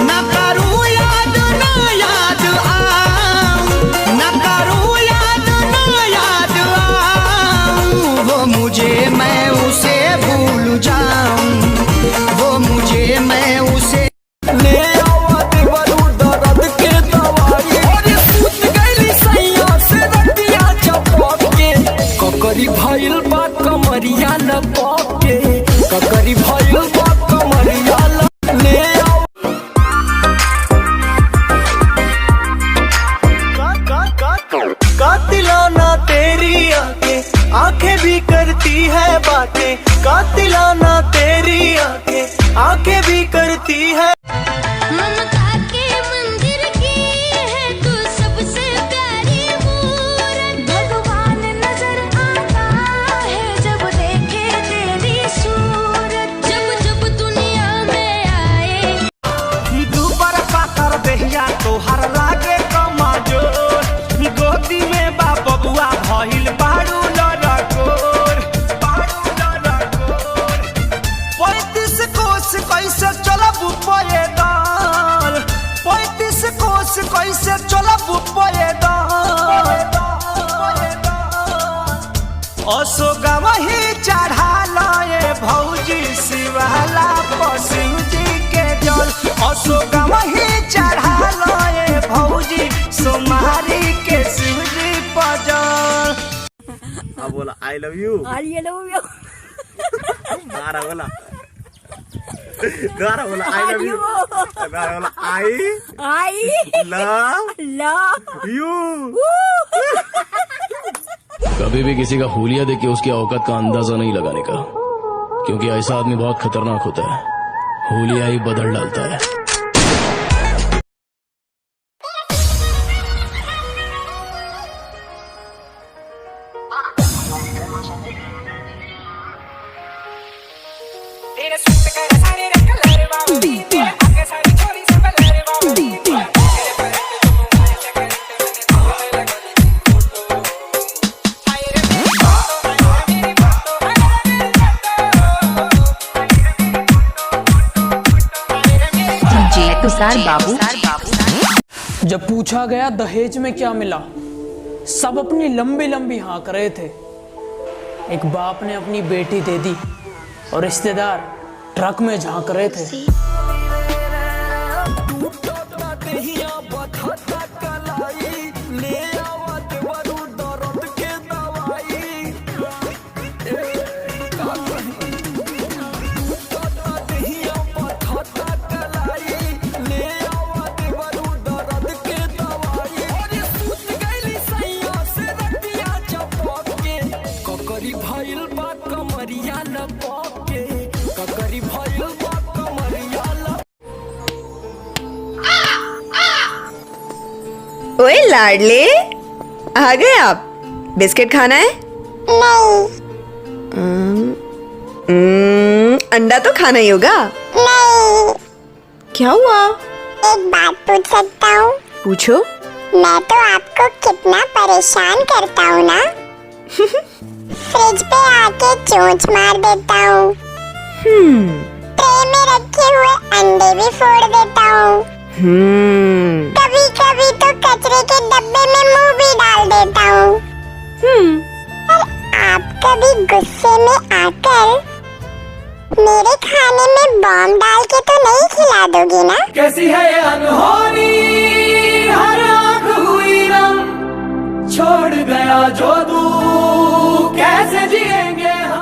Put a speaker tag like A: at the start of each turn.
A: न करूँ याद न याद आऊं, न करूँ याद न याद आऊं, वो मुझे मैं उसे भूल जाऊं, वो मुझे मैं उसे ले आवत बरू दर्द के दवाई। और सूत गईली सैया से रतिया चपक के, ककरी भइल बा कमरिया लपक के, ककरी भइल बा कमरिया ले आओ। कातिलाना तेरी आंखें, आंखें भी करती है बातें, कातिलाना तेरी आंखें, आंखें भी करती है।
B: ममता के मंदिर की है तू सबसे प्यारी मूरत, भगवान नजर आता है जब देखे तेरी सूरत, जब जब दुनिया में आए।
A: दुबर पातर देहिया तोहर लागे कमजोर, गोदी में बा बबुआ भइल बारू लड़कोर, बारू लड़कोर। 35 कोस कैसे चलब पैदल, 35 कोस कैसे चलब पैदल, अशोका वही चढ़ा लाए भौजी शिवाला पशु जी के जल, अशोका वही चढ़ा लाए भौजी सोमारी के शिव जी पजल। अब बोला I love you,
C: I love you,
A: गारा बोला, गारा बोला आई लव यू, गारा बोला आई लव यू।
D: कभी भी किसी का हुलिया देख के उसकी औकात का अंदाजा नहीं लगाने का, क्योंकि ऐसा आदमी बहुत खतरनाक होता है, हुलिया ही बदल डालता है।
C: बाबू
E: जब पूछा गया दहेज में क्या मिला, सब अपनी लंबी लंबी हाँक रहे थे। एक बाप ने अपनी बेटी दे दी और रिश्तेदार ट्रक में झांक रहे थे।
C: ओए लाडले, आ गए आप? बिस्किट खाना है? नहीं। अंडा तो खाना ही होगा।
F: नहीं।
C: क्या हुआ?
F: एक बात पूछ सकता हूँ?
C: पूछो।
F: मैं तो आपको कितना परेशान करता हूँ ना। फ्रिज पे आके चोंच मार देता हूँ। ट्रे में रखे हुए अंडे भी फोड़ देता हूँ। कभी कभी तो कचरे के डब्बे में मुंह भी डाल देता हूँ। पर आप कभी गुस्से में आकर मेरे खाने में बॉम्ब डाल के तो नहीं खिला दोगे ना?
A: कैसी है ये अनहोनी, हर आँख हुई नम, छोड़ गया जो तू कैसे जिएंगे।